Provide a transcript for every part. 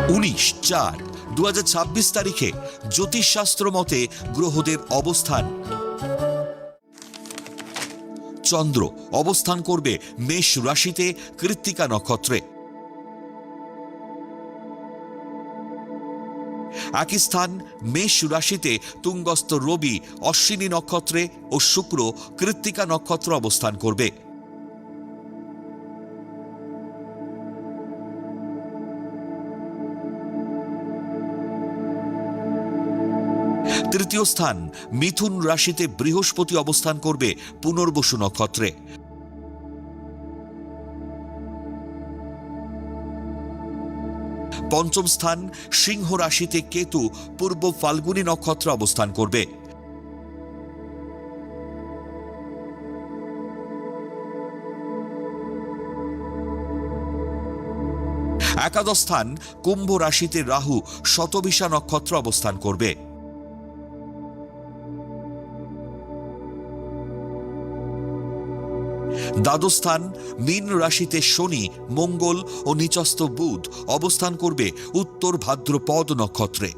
19/4/2026 তারিখে জ্যোতিষশাস্ত্র মতে গ্রহদের অবস্থান। চন্দ্র অবস্থান করবে মেষ রাশিতে কৃত্তিকা নক্ষত্রে। একই স্থান মেষ রাশিতে তুঙ্গস্থ রবি অশ্বিনী নক্ষত্রে ও শুক্র কৃত্তিকা নক্ষত্র অবস্থান করবে। তৃতীয় স্থান মিথুন রাশিতে বৃহস্পতি অবস্থান করবে পুনর্বসু নক্ষত্রে। পঞ্চম স্থান সিংহ রাশিতে কেতু পূর্ব ফাল্গুনী নক্ষত্র অবস্থান করবে। একাদশ স্থান কুম্ভ রাশিতে রাহু শতবিশা নক্ষত্র অবস্থান করবে। দ্বাদশ স্থান মীন রাশিতে শনি মঙ্গল ও নিচস্থ বুধ অবস্থান করবে উত্তর ভাদ্রপদ নক্ষত্রে।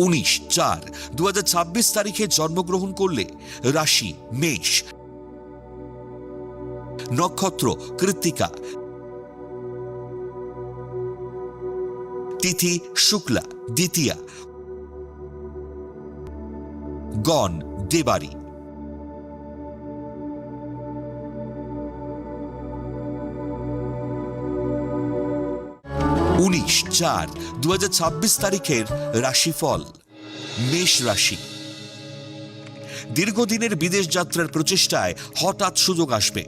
19/4/2026 তারিখে জন্মগ্রহণ করলে রাশি মেষ, নক্ষত্র কৃত্তিকা, তিথি শুক্লা দ্বিতীয়া, গণ দেবারি। 19/4/2026 তারিখের রাশিফল। মেষ রাশি, দীর্ঘদিনের বিদেশ যাত্রার প্রচেষ্টায় হঠাৎ সুযোগ আসবে।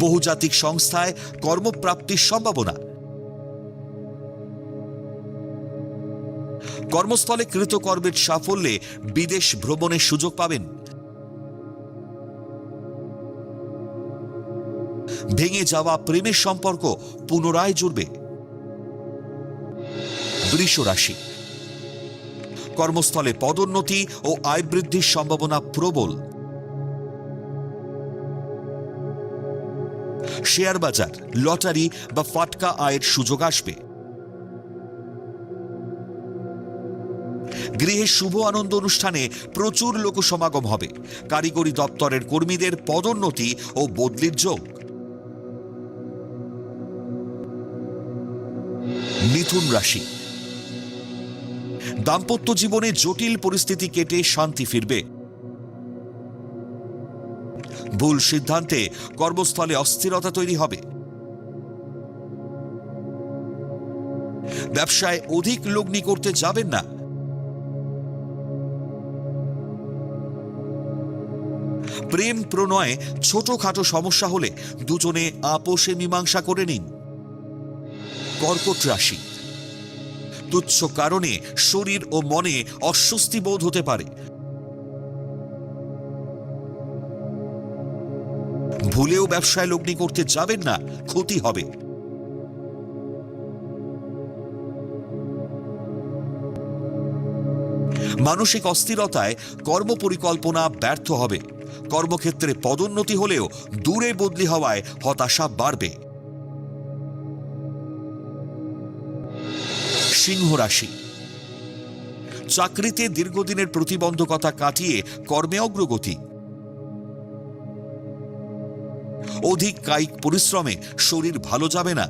বহুজাতিক সংস্থায় কর্মপ্রাপ্তির সম্ভাবনা। কর্মস্থলে কৃতকর্মের সাফল্যে বিদেশ ভ্রমণের সুযোগ পাবেন। ভেঙে যাওয়া প্রেমের সম্পর্ক পুনরায় জুড়বে। বৃষ রাশি, কর্মস্থলে পদোন্নতি ও আয় বৃদ্ধির সম্ভাবনা প্রবল। শেয়ার বাজার, লটারি বা ফাটকা আয়ের সুযোগ আসবে। গৃহে শুভ আনন্দ অনুষ্ঠানে প্রচুর লোক সমাগম হবে। কারিগরি দপ্তরের কর্মীদের পদোন্নতি ও বদলির যোগ। মিথুন রাশি, দাম্পত্য জীবনে জটিল পরিস্থিতি কেটে শান্তি ফিরবে। ভুল সিদ্ধান্তে কর্মস্থলে অস্থিরতা তৈরি হবে। ব্যবসায় অধিক লগ্নি করতে যাবেন না। প্রেম প্রণয়ে ছোটখাটো সমস্যা হলে দুজনে আপোষে মীমাংসা করে নিন। কর্কট রাশি, তুচ্ছ কারণে শরীর ও মনে অস্বস্তি বোধ হতে পারে। ভুলেও ব্যবসায় লগ্নি করতে যাবেন না, ক্ষতি হবে। মানসিক অস্থিরতায় কর্মপরিকল্পনা ব্যর্থ হবে। কর্মক্ষেত্রে পদোন্নতি হলেও দূরে বদলি হওয়ায় হতাশা বাড়বে। সিংহ রাশি, চাকরিতে দীর্ঘদিনের প্রতিবন্ধকতা কাটিয়ে কর্মে অগ্রগতি। অধিক কায়িক পরিশ্রমে শরীর ভালো যাবে না।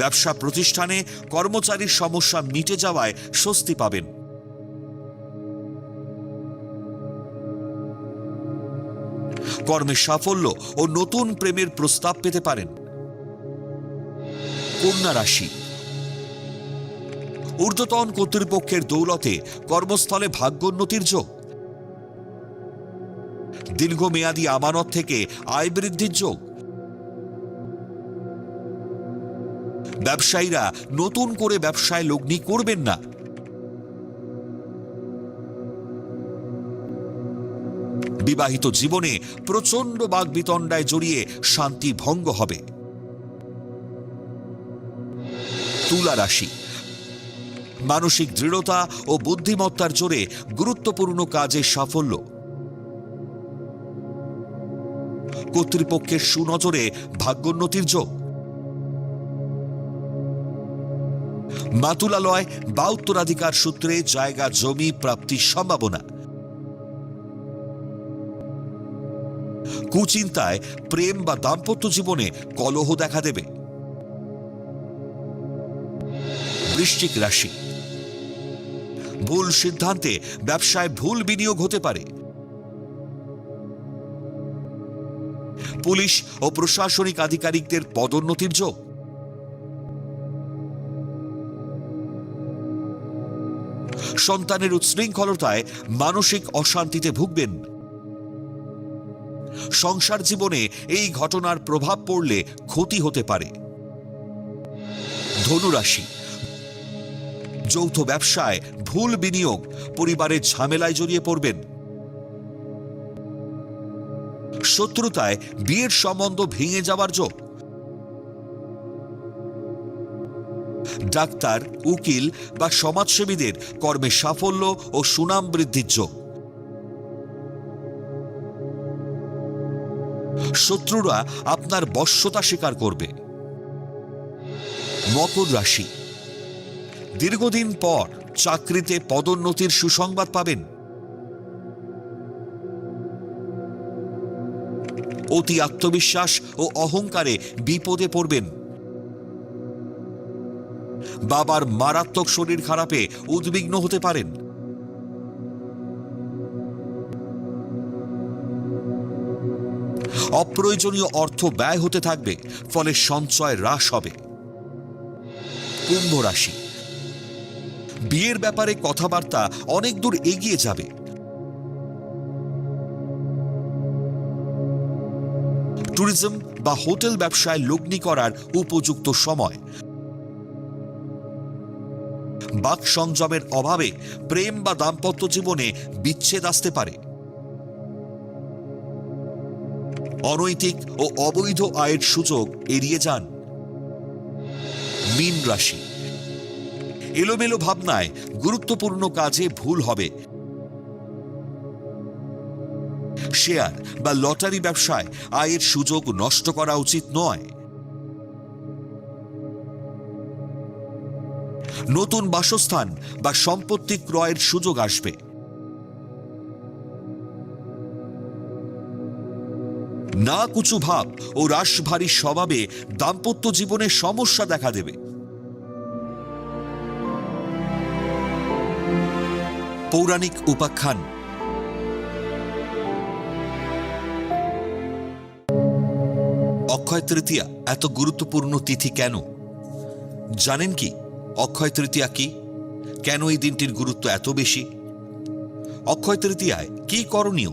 ব্যবসা প্রতিষ্ঠানে কর্মচারীর সমস্যা মিটে যাওয়ায় স্বস্তি পাবেন। কর্মের সাফল্য ও নতুন প্রেমের প্রস্তাব পেতে পারেন। কন্যা রাশি, ঊর্ধ্বতন কর্তৃপক্ষের দৌলতে কর্মস্থলে ভাগ্যোন্নতির যোগ। দীর্ঘমেয়াদী আমানত থেকে আয় বৃদ্ধির যোগ। ব্যবসায়ীরা নতুন করে ব্যবসায় লগ্নি করবেন না। বিবাহিত জীবনে প্রচন্ড বাগবিতণ্ডায় জড়িয়ে শান্তি ভঙ্গ হবে। তুলা রাশি, মানসিক দৃঢ়তা ও বুদ্ধিমত্তার জোরে গুরুত্বপূর্ণ কাজে সাফল্য। কর্তৃপক্ষের সুনজরে ভাগ্যোন্নতির যোগ। মাতুলালয় বা উত্তরাধিকার সূত্রে জায়গা জমি প্রাপ্তির সম্ভাবনা। কুচিন্তায় প্রেম বা দাম্পত্য জীবনে কলহ দেখা দেবে। বৃশ্চিক রাশি, ভুল সিদ্ধান্তে ব্যবসায় ভুল বিনিয়োগ হতে পারে। পুলিশ ও প্রশাসনিক আধিকারিকদের পদোন্নতির যোগ। সন্তানের উচ্ছৃঙ্খলতায় মানসিক অশান্তিতে ভুগবেন। সংসার জীবনে এই ঘটনার প্রভাব পড়লে ক্ষতি হতে পারে। ধনুরাশি, যৌথ ব্যবসায় ভুল বিনিয়োগ, পরিবারের ঝামেলায় জড়িয়ে পড়বেন। শত্রুতায় বিয়ের সম্বন্ধ ভেঙে যাওয়ার যোগ। ডাক্তার, উকিল বা সমাজসেবীদের কর্মে সাফল্য ও সুনাম বৃদ্ধির যোগ। শত্রুরা আপনার বশ্যতা স্বীকার করবে। মকর রাশি, দীর্ঘদিন পর চাকরিতে পদোন্নতির সুসংবাদ পাবেন। অতি আত্মবিশ্বাস ও অহংকারে বিপদে পড়বেন। বাবার মারাত্মক শরীর খারাপে উদ্বিগ্ন হতে পারেন। অপ্রয়োজনীয় অর্থ ব্যয় হতে থাকবে, ফলে সঞ্চয় হ্রাস হবে। কুম্ভ রাশি, বিয়ের ব্যাপারে কথাবার্তা অনেক দূর এগিয়ে যাবে। ট্যুরিজম বা হোটেল ব্যবসায় লগ্নি করার উপযুক্ত সময়। বাক সংযমের অভাবে প্রেম বা দাম্পত্য জীবনে বিচ্ছেদ আসতে পারে। অনৈতিক ও অবৈধ আয়ের সুযোগ এড়িয়ে যান। মীন রাশি, এলোমেলো ভাবনায় গুরুত্বপূর্ণ কাজে ভুল হবে। শেয়ার বা লটারি ব্যবসায় আয়ের সুযোগ নষ্ট করা উচিত নয়। নতুন বাসস্থান বা সম্পত্তি ক্রয়ের সুযোগ আসবে। না কুচু ভাব ও রাশভারী স্বভাবে দাম্পত্য জীবনে সমস্যা দেখা দেবে। পৌরাণিক উপাখ্যান। অক্ষয় তৃতীয়া এত গুরুত্বপূর্ণ তিথি কেন জানেন কি? অক্ষয় তৃতীয়া কি, কেন এই দিনটির গুরুত্ব এত বেশি? অক্ষয় তৃতীয়ায় কি করণীয়,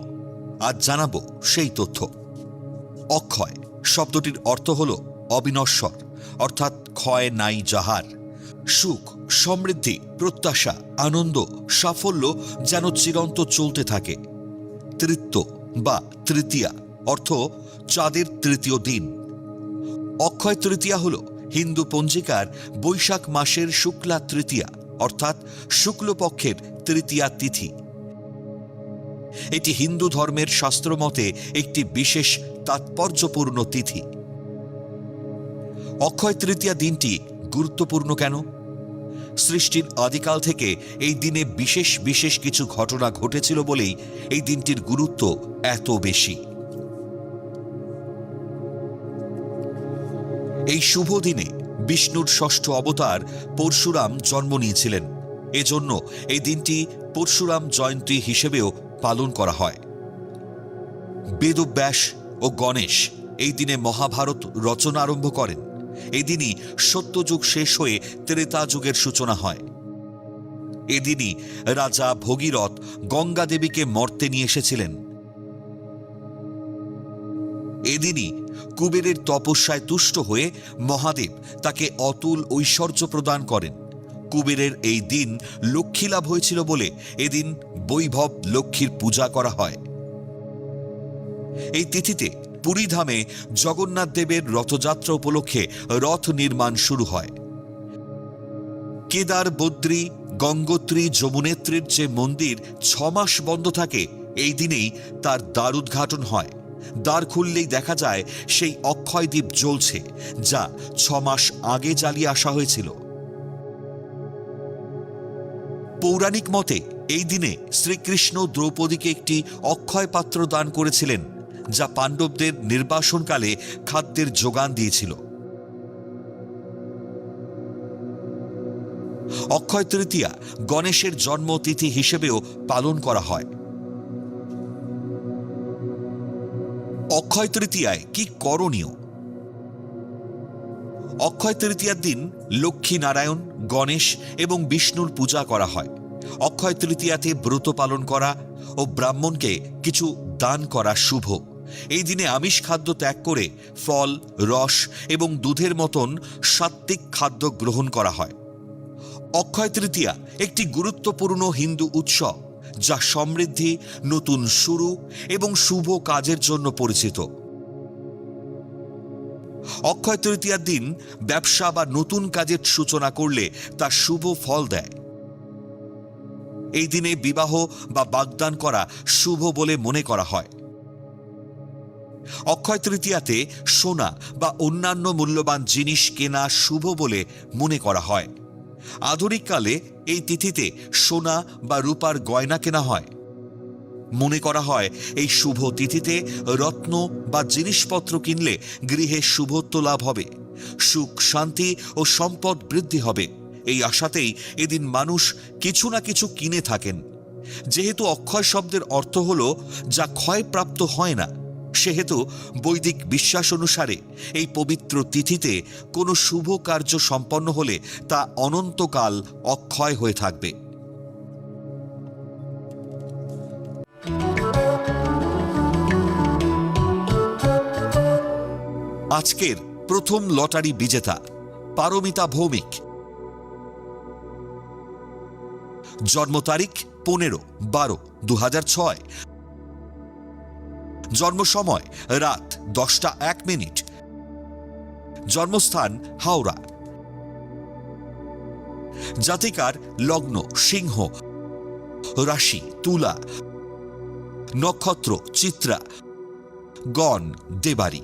আজ জানাবো সেই তথ্য। অক্ষয় শব্দটির অর্থ হল অবিনশ্বর, অর্থাৎ ক্ষয় নাই যাহার। সুখ, সমৃদ্ধি, প্রত্যাশা, আনন্দ, সাফল্য যেন চিরন্তর চলতে থাকে। তৃত্য বা তৃতীয়া অর্থ চাঁদের তৃতীয় দিন। অক্ষয় তৃতীয়া হল হিন্দু পঞ্জিকার বৈশাখ মাসের শুক্লা তৃতীয়া, অর্থাৎ শুক্লপক্ষের তৃতীয়া তিথি। এটি হিন্দু ধর্মের শাস্ত্রমতে একটি বিশেষ তাৎপর্যপূর্ণ তিথি। অক্ষয় তৃতীয়া দিনটি গুরুত্বপূর্ণ কেন? সৃষ্টির আদিকাল থেকে এই দিনে বিশেষ বিশেষ কিছু ঘটনা ঘটেছিল বলেই এই দিনটির গুরুত্ব এত বেশি। এই শুভ দিনে বিষ্ণুর ষষ্ঠ অবতার পরশুরাম জন্ম নিয়েছিলেন। এজন্য এই দিনটি পরশুরাম জয়ন্তী হিসেবেও পালন করা হয়। বেদব্যাস ও গণেশ এই দিনে মহাভারত রচনা আরম্ভ করেন। এই দিনই সত্যযুগ শেষ হয়ে ত্রেতা যুগের সূচনা হয়। এদিনই রাজা ভগীরথ গঙ্গা দেবীকে মর্তে নিয়ে এসেছিলেন। এদিনই কুবেরের তপস্যায় তুষ্ট হয়ে মহাদেব তাকে অতুল ঐশ্বর্য প্রদান করেন। কুবেরের এই দিন লক্ষ্মী লাভ হয়েছিল বলে এদিন বৈভব লক্ষ্মীর পূজা করা হয়। এই তিথিতে পুরীধামে জগন্নাথ দেবের রথযাত্রা উপলক্ষে রথ নির্মাণ শুরু হয়। কেদার, বদ্রী, গঙ্গোত্রী, যমুনেত্রীর যে মন্দির 6 মাস বন্ধ থাকে, এই দিনেই তার দ্বার উদ্ঘাটন হয়। দ্বার খুললেই দেখা যায় সেই অক্ষয় দ্বীপ জ্বলছে, যা 6 মাস আগে জ্বালিয়ে আসা হয়েছিল। পৌরাণিক মতে এই দিনে শ্রীকৃষ্ণ দ্রৌপদীকে একটি অক্ষয় পাত্র দান করেছিলেন, যা পাণ্ডবদের নির্বাসনকালে খাদ্যের যোগান দিয়েছিল। অক্ষয় তৃতীয়া গণেশের জন্মতিথি হিসেবেও পালন করা হয়। অক্ষয় তৃতীয়ায় কি করণীয়? অক্ষয় তৃতীয়ার দিন লক্ষ্মী নারায়ণ, গণেশ এবং বিষ্ণুর পূজা করা হয়। অক্ষয় তৃতীয়াতে ব্রত পালন করা ও ব্রাহ্মণকে কিছু দান করা শুভ। এই দিনে আমিষ খাদ্য ত্যাগ করে ফল, রস এবং দুধের মতন সাত্ত্বিক খাদ্য গ্রহণ করা হয়। অক্ষয় তৃতীয়া একটি গুরুত্বপূর্ণ হিন্দু উৎসব, যা সমৃদ্ধি, নতুন শুরু এবং শুভ কাজের জন্য পরিচিত। অক্ষয় তৃতীয়ার দিন ব্যবসা বা নতুন কাজের সূচনা করলে তা শুভ ফল দেয়। এই দিনে বিবাহ বা বাগদান করা শুভ বলে মনে করা হয়। অক্ষয় তৃতীয়াতে সোনা বা অন্যান্য মূল্যবান জিনিস কেনা শুভ বলে মনে করা হয়। আধুনিক কালে এই তিথিতে সোনা বা রূপার গয়না কেনা হয়। মনে করা হয় এই শুভ তিথিতে রত্ন বা জিনিসপত্র কিনলে গৃহে শুভত্ব লাভ হবে, সুখ, শান্তি ও সম্পদ বৃদ্ধি হবে। এই আশাতেই এদিন মানুষ কিছু না কিছু কিনে থাকেন। যেহেতু অক্ষয় শব্দের অর্থ হল যা ক্ষয়প্রাপ্ত হয় না, সেহেতু বৈদিক বিশ্বাস অনুসারে এই পবিত্র তিথিতে কোনো শুভ কার্য সম্পন্ন হলে তা অনন্তকাল অক্ষয় হয়ে থাকবে। আজকের প্রথম লটারি বিজেতা পারমিতা ভৌমিক। জন্ম তারিখ 15/12/2006। জন্ম সময় রাত 10:01। জন্মস্থান হাওড়া। জাতিকার লগ্ন সিংহ, রাশি তুলা, নক্ষত্র চিত্রা, গণ দেবারি।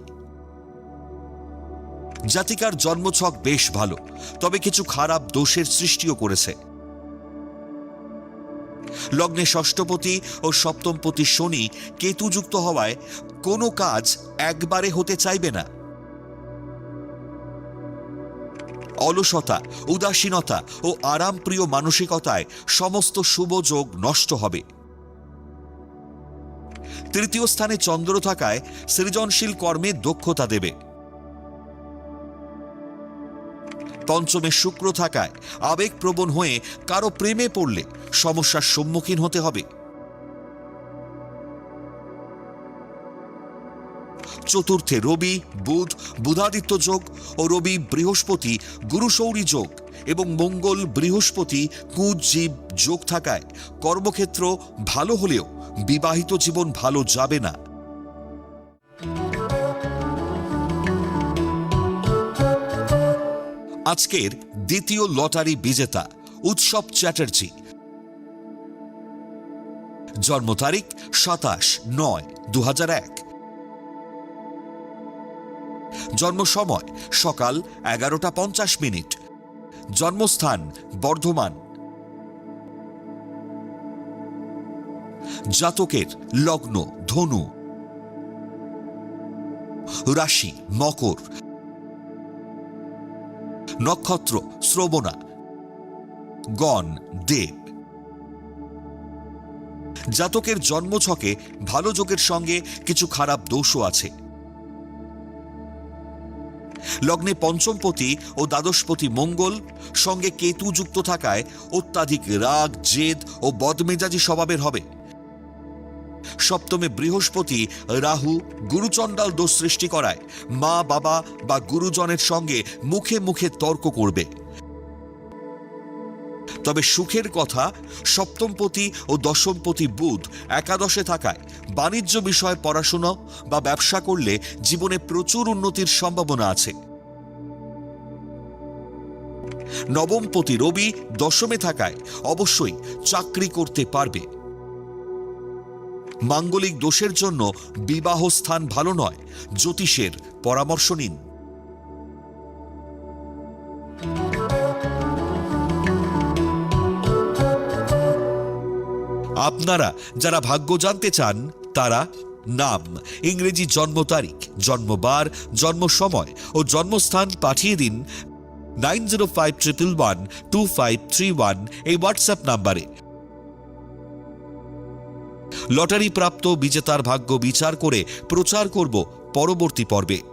জাতিকার জন্মছক বেশ ভালো, তবে কিছু খারাপ দোষের সৃষ্টিও করেছে। লগ্নে ষষ্ঠপতি ও সপ্তমপতি শনি কেতুযুক্ত হওয়ায় কোনো কাজ একবারে হতে চাইবে না। অলসতা, উদাসীনতা ও আরামপ্রিয় মানসিকতায় সমস্ত শুভ যোগ নষ্ট হবে। তৃতীয় স্থানে চন্দ্র থাকায় সৃজনশীল কর্মে দক্ষতা দেবে। পঞ্চমে শুক্র থাকায় আবেগপ্রবণ হয়ে কারো প্রেমে পড়লে সমস্যার সম্মুখীন হতে হবে। চতুর্থে রবি, বুধ, বুধাদিত্য যোগ ও রবি বৃহস্পতি গুরুশৌরী যোগ এবং মঙ্গল বৃহস্পতি কুজীব যোগ থাকায় কর্মক্ষেত্র ভালো হলেও বিবাহিত জীবন ভালো যাবে না। আজকের দ্বিতীয় লটারি বিজেতা উৎসব চ্যাটার্জি। জন্ম তারিখ 27/9/2001। জন্ম সময় সকাল 11:50। জন্মস্থান বর্ধমান। জাতকের লগ্ন ধনু, রাশি মকর, নক্ষত্র শ্রবণা, গণ দেব। জাতকের জন্মছকে ভালো যোগের সঙ্গে কিছু খারাপ দোষও আছে। লগ্নে পঞ্চমপতি ও দ্বাদশপতি মঙ্গল সঙ্গে কেতু যুক্ত থাকায় অত্যাধিক রাগ, জেদ ও বদমেজাজি স্বভাবের হবে। সপ্তমে বৃহস্পতি, রাহু গুরুচণ্ডাল দোষ সৃষ্টি করায় মা, বাবা বা গুরুজনের সঙ্গে মুখে মুখে তর্ক করবে। তবে সুখের কথা, সপ্তমপতি ও দশমপতি বুধ একাদশে থাকায় বাণিজ্য বিষয়ে পড়াশোনা বা ব্যবসা করলে জীবনে প্রচুর উন্নতির সম্ভাবনা আছে। নবমপতি রবি দশমে থাকায় অবশ্যই চাকরি করতে পারবে। মাঙ্গলিক দোষের জন্য বিবাহ স্থান ভালো নয়, জ্যোতিষের পরামর্শ নিন। আপনারা যারা ভাগ্য জানতে চান তারা নাম, ইংরেজি জন্ম তারিখ, জন্মবার, জন্ম সময় ও জন্মস্থান পাঠিয়ে দিন 9051112531 এই হোয়াটসঅ্যাপ নাম্বারে। লটারি প্রাপ্ত বিজেতার ভাগ্য বিচার করে প্রচার করব পরবর্তী পর্বে।